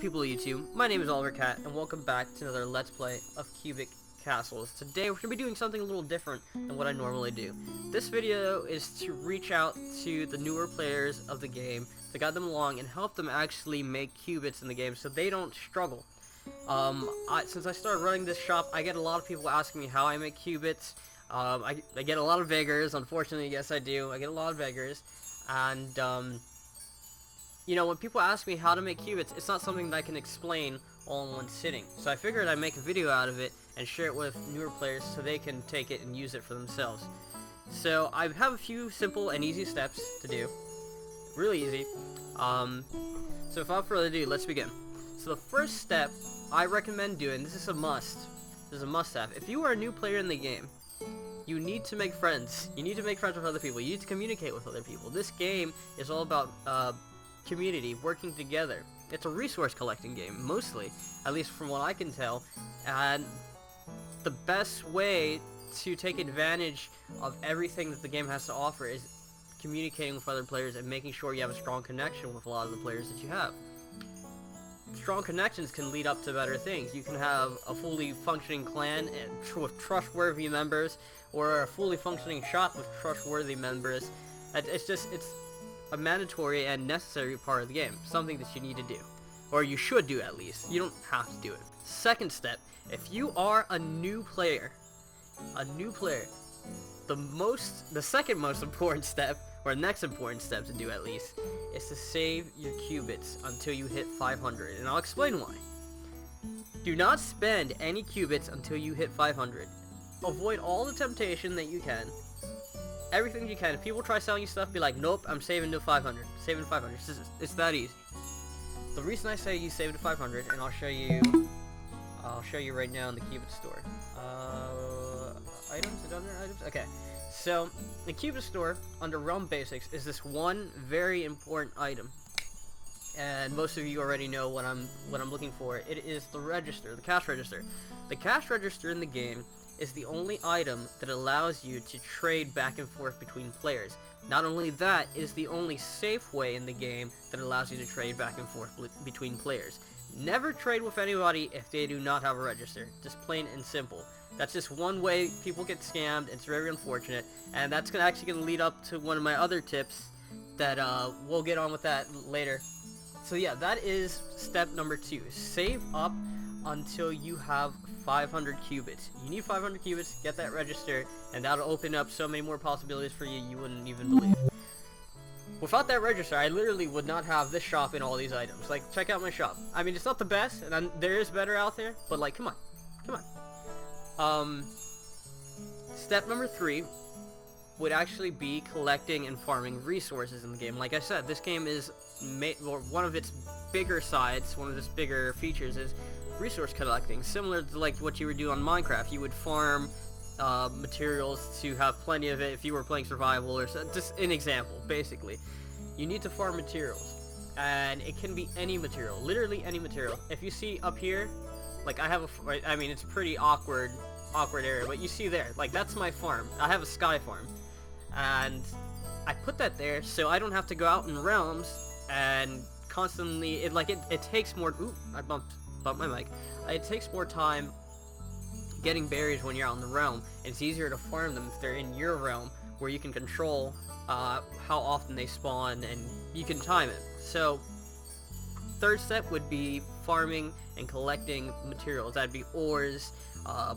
people of YouTube, my name is OliverKatt, and welcome back to another Let's Play of Cubic Castles. Today we're going to be doing something a little different than what I normally do. This video is to reach out to the newer players of the game, to guide them along and help them actually make cubits in the game so they don't struggle. Since I started running this shop, I get a lot of people asking me how I make cubits. I get a lot of beggars, unfortunately. Yes, I do. I get a lot of beggars, and you know, when people ask me how to make cubits, it's not something that I can explain all in one sitting. So I figured I'd make a video out of it and share it with newer players so they can take it and use it for themselves. So I have a few simple and easy steps to do. Really easy. So without further ado, let's begin. So the first step I recommend doing, this is a must. This is a must-have. If you are a new player in the game, you need to make friends. You need to make friends with other people. You need to communicate with other people. This game is all about community, working together. It's a resource collecting game, mostly, at least from what I can tell, and the best way to take advantage of everything that the game has to offer is communicating with other players and making sure you have a strong connection with a lot of the players that you have. Strong connections can lead up to better things. You can have a fully functioning clan and with trustworthy members, or a fully functioning shop with trustworthy members. It's a mandatory and necessary part of the game, something that you need to do, or you should do at least. You don't have to do it. Second step, if you are a new player, the second most important step, or next important step to do at least, is to save your cubits until you hit 500, and I'll explain why. Do not spend any cubits until you hit 500. Avoid all the temptation that you can. Everything you can. If people try selling you stuff, be like, nope, I'm saving to 500. Saving to 500. It's that easy. The reason I say you save to 500, and I'll show you right now in the Cubit store. Items? Is it under items? Okay. So, the Cubit store, under Realm Basics, is this one very important item. And most of you already know what I'm looking for. It is the register, the cash register. The cash register in the game is the only item that allows you to trade back and forth between players. Not only that, it is the only safe way in the game that allows you to trade back and forth between players. Never trade with anybody if they do not have a register. Just plain and simple. That's just one way people get scammed. It's very unfortunate, and that's actually going to lead up to one of my other tips that we'll get on with that later. So yeah, that is step number 2. Save up until you have 500 cubits. You need 500 cubits, get that register, and that'll open up so many more possibilities for you you wouldn't even believe. Without that register, I literally would not have this shop and all these items. Like, check out my shop. I mean, it's not the best, and there is better out there, but like, come on. Step number 3 would actually be collecting and farming resources in the game. Like I said, this game is one of its bigger sides, one of its bigger features is resource collecting, similar to like what you would do on Minecraft. You would farm materials to have plenty of it if you were playing survival, or just an example. Basically, you need to farm materials, and it can be any material, literally any material. If you see up here, like I have I mean, it's a pretty awkward area, but you see there, like that's my farm. I have a sky farm, and I put that there so I don't have to go out in realms and constantly. It takes more. Ooh, I bumped my mic. It takes more time getting berries when you're out in the realm, and it's easier to farm them if they're in your realm, where you can control how often they spawn, and you can time it. So third step would be farming and collecting materials. That'd be ores,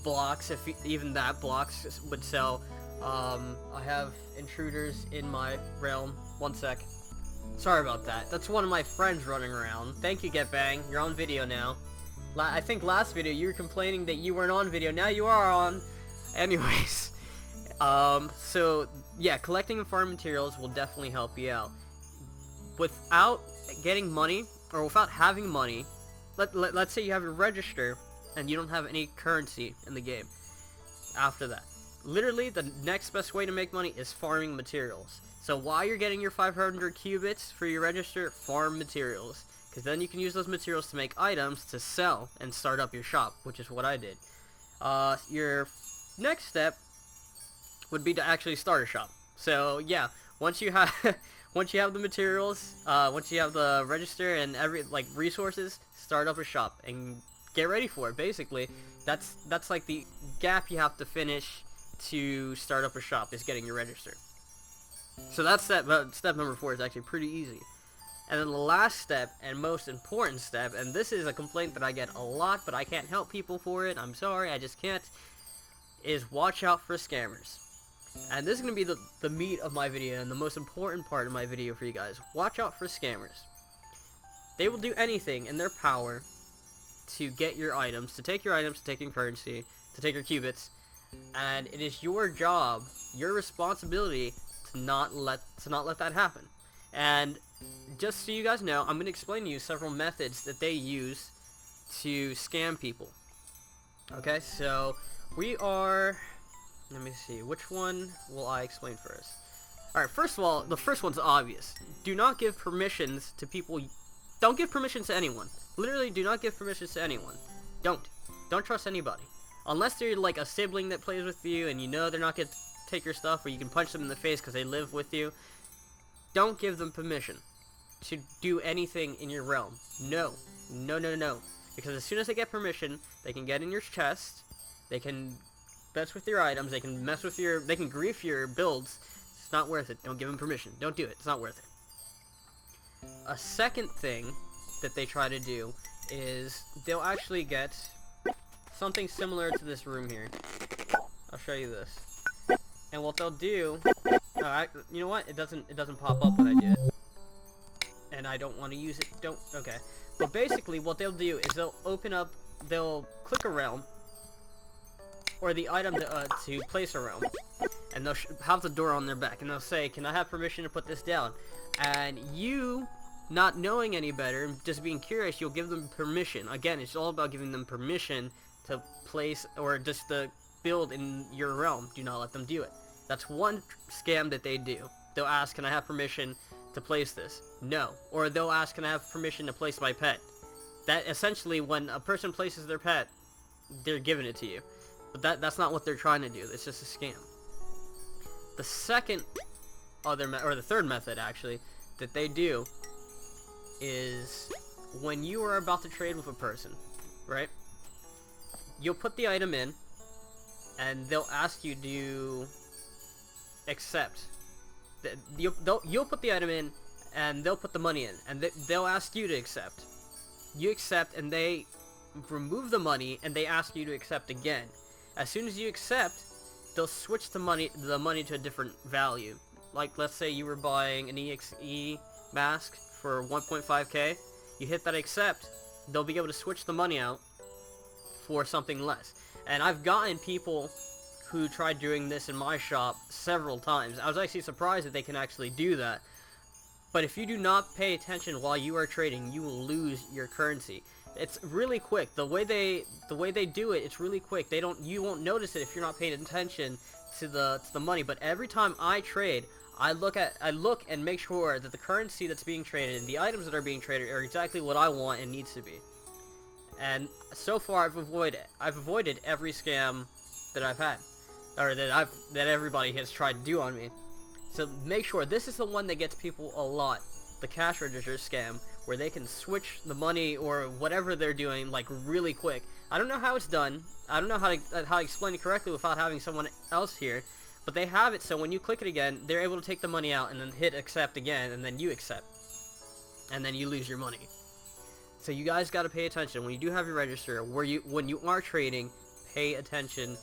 blocks, even that blocks would sell. I have intruders in my realm. One sec. Sorry about that. That's one of my friends running around. Thank you, Get Bang. You're on video now. I think last video you were complaining that you weren't on video. Now you are on. Anyways. So, yeah, collecting and farming materials will definitely help you out. Without getting money, or without having money, let's say you have your register and you don't have any currency in the game. After that, literally the next best way to make money is farming materials. So while you're getting your 500 cubits for your register, farm materials, because then you can use those materials to make items to sell and start up your shop, which is what I did. Your next step would be to actually start a shop. So yeah, once you have once you have the materials, once you have the register and resources, start up a shop and get ready for it. Basically, that's like the gap you have to finish to start up a shop, is getting your register. So that's step number 4 is actually pretty easy. And then the last step and most important step, and this is a complaint that I get a lot, but I can't help people for it. I'm sorry, I just can't. Is watch out for scammers. And this is going to be the meat of my video and the most important part of my video for you guys. Watch out for scammers. They will do anything in their power to get your items, to take your currency, to take your Cubits, and it is your job, your responsibility to not let that happen. And just so you guys know, I'm going to explain to you several methods that they use to scam people. Okay, so we are... Let me see, which one will I explain first? Alright, first of all, the first one's obvious. Do not give permissions to people. Don't give permissions to anyone. Literally, do not give permissions to anyone. Don't trust anybody. Unless they're like a sibling that plays with you and you know they're not going to take your stuff, or you can punch them in the face because they live with you. Don't give them permission to do anything in your realm. No. Because as soon as they get permission, they can get in your chest, they can mess with your items, they can grief your builds. It's not worth it. Don't give them permission. Don't do it. It's not worth it. A second thing that they try to do is they'll actually get something similar to this room here. I'll show you this. And what they'll do, you know what? It doesn't pop up when I do it. And I don't want to use it. Okay. But basically what they'll do is they'll click a realm, or the item to place a realm, and they'll have the door on their back, and they'll say, can I have permission to put this down? And you, not knowing any better, just being curious, you'll give them permission. Again, it's all about giving them permission to place, or just to build in your realm. Do not let them do it. That's one scam that they do. They'll ask, can I have permission to place this? No. Or they'll ask, can I have permission to place my pet? That essentially, when a person places their pet, they're giving it to you. But that's not what they're trying to do. It's just a scam. The third method, actually, that they do is when you are about to trade with a person, right? You'll put the item in, and they'll ask you to accept. You'll put the item in, and they'll put the money in, and they'll ask you to accept. You accept, and they remove the money, and they ask you to accept again. As soon as you accept, they'll switch the money to a different value. Like, let's say you were buying an EXE mask for 1.5k. You hit that accept, they'll be able to switch the money out for something less. And I've gotten people who tried doing this in my shop several times. I was actually surprised that they can actually do that. But if you do not pay attention while you are trading, you will lose your currency. It's really quick. The way they do it, it's really quick. You won't notice it if you're not paying attention to the money. But every time I trade, I look and make sure that the currency that's being traded and the items that are being traded are exactly what I want and needs to be. And so far, I've avoided every scam that I've had, or that everybody has tried to do on me. So make sure this is the one that gets people a lot. The cash register scam, where they can switch the money or whatever they're doing like really quick. I don't know how it's done. I don't know how to explain it correctly without having someone else here. But they have it so when you click it again, they're able to take the money out and then hit accept again, and then you accept. And then you lose your money. So you guys got to pay attention when you do have your register. When you are trading, pay attention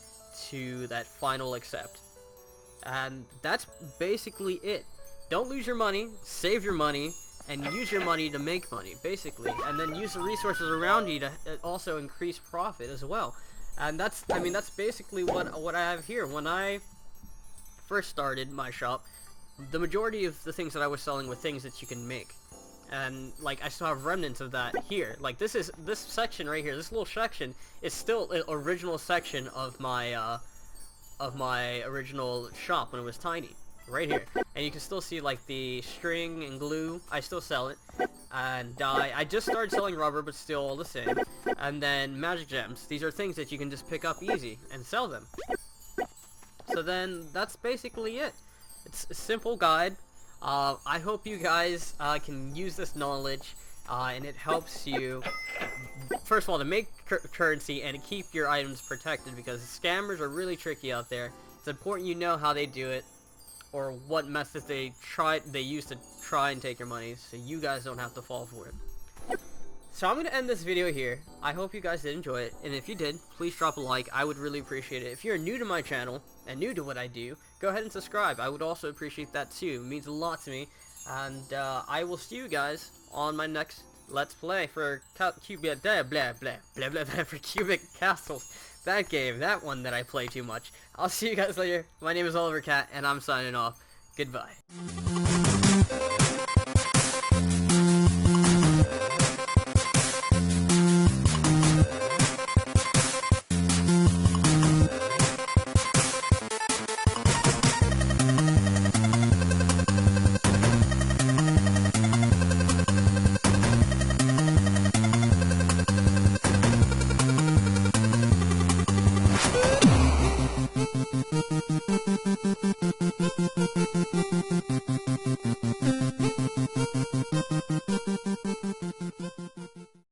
to that final accept. And that's basically it. Don't lose your money, save your money, and use your money to make money, basically. And then use the resources around you to also increase profit as well. And that's basically what I have here. When I first started my shop, the majority of the things that I was selling were things that you can make. And like I still have remnants of that here. Like this section right here, this little section is still an original section of my original shop when it was tiny. Right here. And you can still see like the string and glue. I still sell it. And dye. I just started selling rubber, but still all the same. And then magic gems. These are things that you can just pick up easy and sell them. So then that's basically it. It's a simple guide I hope you guys can use this knowledge, and it helps you, first of all, to make currency and to keep your items protected, because scammers are really tricky out there. It's important you know how they do it, or what methods they use to try and take your money, so you guys don't have to fall for it. So I'm going to end this video here. I hope you guys did enjoy it, and if you did, please drop a like. I would really appreciate it. If you're new to my channel, and new to what I do, go ahead and subscribe. I would also appreciate that too. It means a lot to me, and I will see you guys on my next Let's Play for Cubic Castles. That game, that one that I play too much. I'll see you guys later. My name is OliverKatt, and I'm signing off. Goodbye. Thank you.